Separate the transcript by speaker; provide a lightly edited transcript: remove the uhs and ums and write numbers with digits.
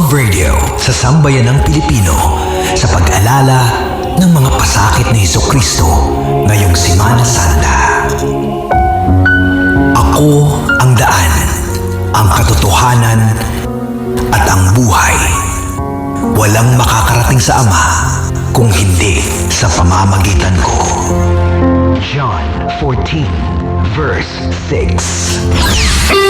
Speaker 1: Love Radio sa sambayan ng Pilipino sa pag-alala ng mga pasakit ni Jesucristo ngayong Semana Santa. Ako ang daan, ang katotohanan at ang buhay. Walang makakarating sa Ama kung hindi sa pamamagitan ko. John 14 verse 6.